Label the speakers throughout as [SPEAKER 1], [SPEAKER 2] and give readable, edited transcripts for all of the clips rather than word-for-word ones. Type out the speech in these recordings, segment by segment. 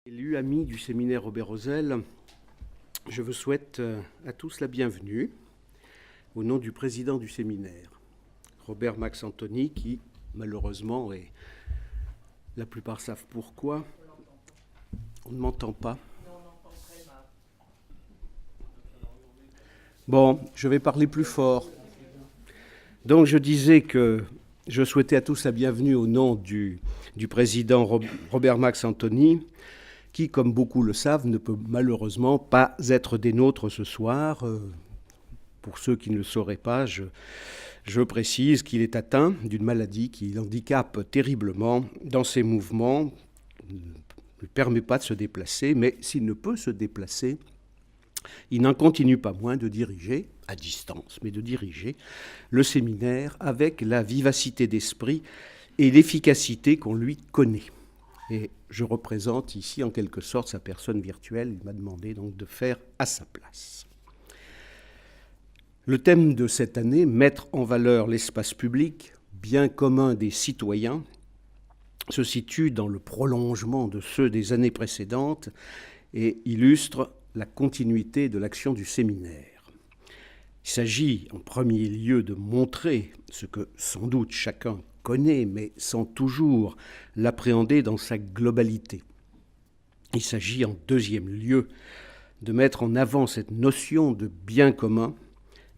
[SPEAKER 1] Élus, amis du séminaire Robert Rosel, je vous souhaite à tous la bienvenue au nom du président du séminaire, Robert Max Antony, qui malheureusement, et la plupart savent pourquoi, on ne m'entend pas. Bon, je vais parler plus fort. Donc je disais que je souhaitais à tous la bienvenue au nom du président Robert Max Antony, qui, comme beaucoup le savent, ne peut malheureusement pas être des nôtres ce soir. Pour ceux qui ne le sauraient pas, je précise qu'il est atteint d'une maladie qui l'handicape terriblement dans ses mouvements, ne lui permet pas de se déplacer, mais s'il ne peut se déplacer, il n'en continue pas moins de diriger, à distance, mais de diriger le séminaire avec la vivacité d'esprit et l'efficacité qu'on lui connaît. Et je représente ici en quelque sorte sa personne virtuelle. Il m'a demandé donc de faire à sa place. Le thème de cette année, mettre en valeur l'espace public, bien commun des citoyens, se situe dans le prolongement de ceux des années précédentes et illustre la continuité de l'action du séminaire. Il s'agit en premier lieu de montrer ce que sans doute chacun connaît, mais sans toujours l'appréhender dans sa globalité. Il s'agit en deuxième lieu de mettre en avant cette notion de bien commun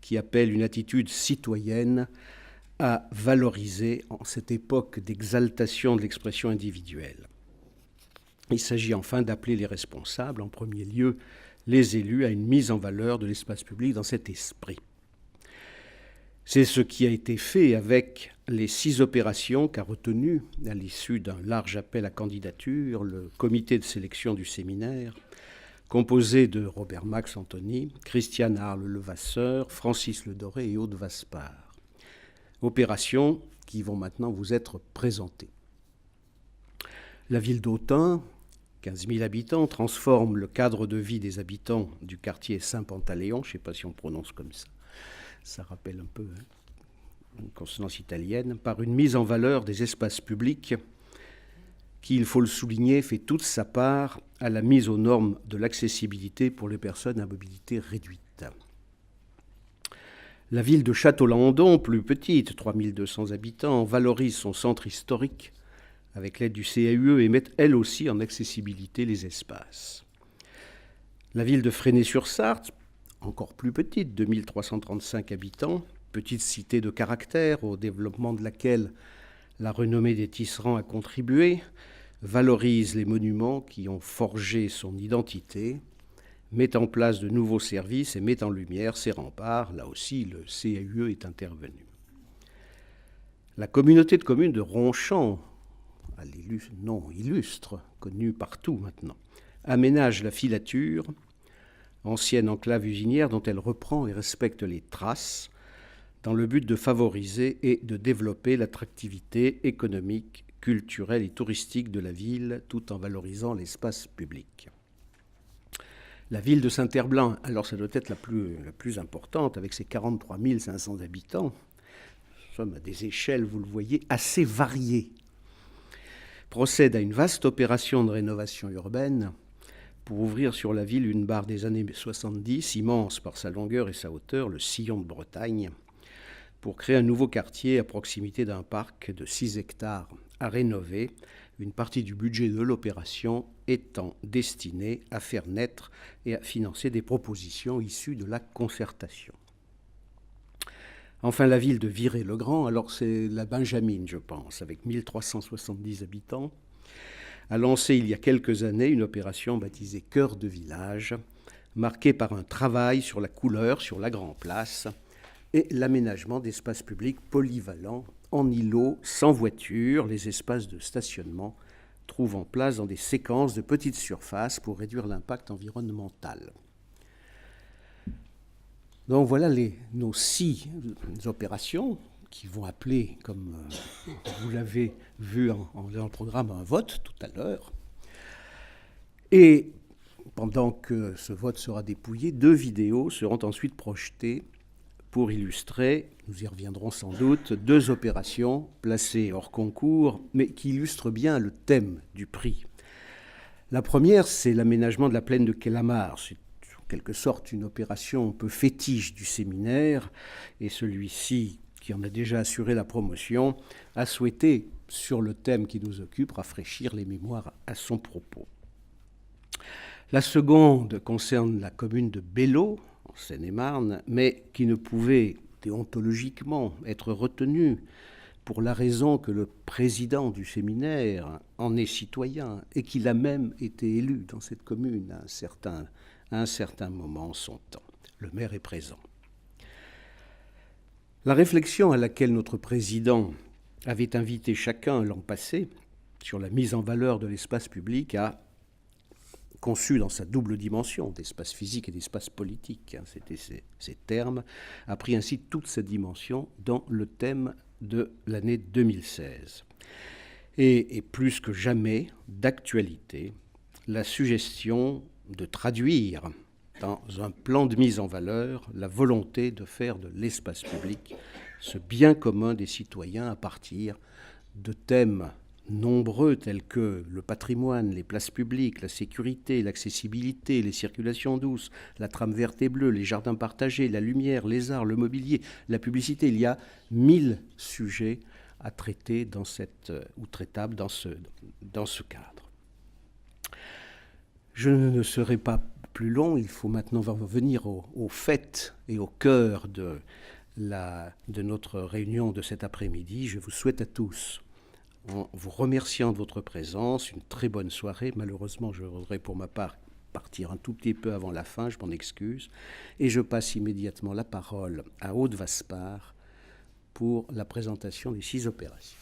[SPEAKER 1] qui appelle une attitude citoyenne à valoriser en cette époque d'exaltation de l'expression individuelle. Il s'agit enfin d'appeler les responsables, en premier lieu les élus, à une mise en valeur de l'espace public dans cet esprit. C'est ce qui a été fait avec les 6 opérations qu'a retenues, à l'issue d'un large appel à candidature, le comité de sélection du séminaire, composé de Robert Max Antony, Christiane Arles-Levasseur, Francis Ledoré et Aude Vaspart. Opérations qui vont maintenant vous être présentées. La ville d'Autun, 15 000 habitants, transforme le cadre de vie des habitants du quartier Saint-Pantaléon, je ne sais pas si on prononce comme ça rappelle un peu une consonance italienne, par une mise en valeur des espaces publics qui, il faut le souligner, fait toute sa part à la mise aux normes de l'accessibilité pour les personnes à mobilité réduite. La ville de Château-Landon, plus petite, 3200 habitants, valorise son centre historique avec l'aide du CAUE et met elle aussi en accessibilité les espaces. La ville de Fresnay-sur-Sarthe, encore plus petite, 2335 habitants, petite cité de caractère au développement de laquelle la renommée des tisserands a contribué, valorise les monuments qui ont forgé son identité, met en place de nouveaux services et met en lumière ses remparts. Là aussi, le CAUE est intervenu. La communauté de communes de Ronchamp, illustre, connue partout maintenant, aménage la filature, ancienne enclave usinière dont elle reprend et respecte les traces, dans le but de favoriser et de développer l'attractivité économique, culturelle et touristique de la ville, tout en valorisant l'espace public. La ville de Saint-Herblain, alors ça doit être la plus importante, avec ses 43 500 habitants, nous sommes à des échelles, vous le voyez, assez variées, procède à une vaste opération de rénovation urbaine pour ouvrir sur la ville une barre des années 70, immense par sa longueur et sa hauteur, le sillon de Bretagne, pour créer un nouveau quartier à proximité d'un parc de 6 hectares à rénover, une partie du budget de l'opération étant destinée à faire naître et à financer des propositions issues de la concertation. Enfin, la ville de Viré-le-Grand, alors c'est la Benjamine, je pense, avec 1370 habitants, a lancé il y a quelques années une opération baptisée Cœur de village, marquée par un travail sur la couleur sur la Grand Place et l'aménagement d'espaces publics polyvalents en îlots, sans voiture, les espaces de stationnement trouvant place dans des séquences de petites surfaces pour réduire l'impact environnemental. Donc voilà nos 6 opérations qui vont appeler, comme vous l'avez vu dans le programme, un vote tout à l'heure. Et pendant que ce vote sera dépouillé, 2 vidéos seront ensuite projetées pour illustrer, nous y reviendrons sans doute, 2 opérations placées hors concours, mais qui illustrent bien le thème du prix. La première, c'est l'aménagement de la plaine de Quelamar. C'est en quelque sorte une opération un peu fétiche du séminaire, et celui-ci, qui en a déjà assuré la promotion, a souhaité, sur le thème qui nous occupe, rafraîchir les mémoires à son propos. La seconde concerne la commune de Bello, en Seine-et-Marne, mais qui ne pouvait déontologiquement être retenue pour la raison que le président du séminaire en est citoyen et qu'il a même été élu dans cette commune à un certain moment en son temps. Le maire est présent. La réflexion à laquelle notre président avait invité chacun l'an passé sur la mise en valeur de l'espace public a conçu dans sa double dimension, d'espace physique et d'espace politique, c'était ces termes, a pris ainsi toute sa dimension dans le thème de l'année 2016. Et plus que jamais, d'actualité, la suggestion de traduire dans un plan de mise en valeur la volonté de faire de l'espace public ce bien commun des citoyens à partir de thèmes nombreux tels que le patrimoine, les places publiques, la sécurité, l'accessibilité, les circulations douces, la trame verte et bleue, les jardins partagés, la lumière, les arts, le mobilier, la publicité. Il y a 1000 sujets à traiter ou traitables dans ce cadre. Je ne serai pas plus long, il faut maintenant revenir au fait et au cœur de notre réunion de cet après-midi. Je vous souhaite à tous, en vous remerciant de votre présence, une très bonne soirée. Malheureusement, je voudrais pour ma part partir un tout petit peu avant la fin, je m'en excuse. Et je passe immédiatement la parole à Aude Vaspart pour la présentation des 6 opérations.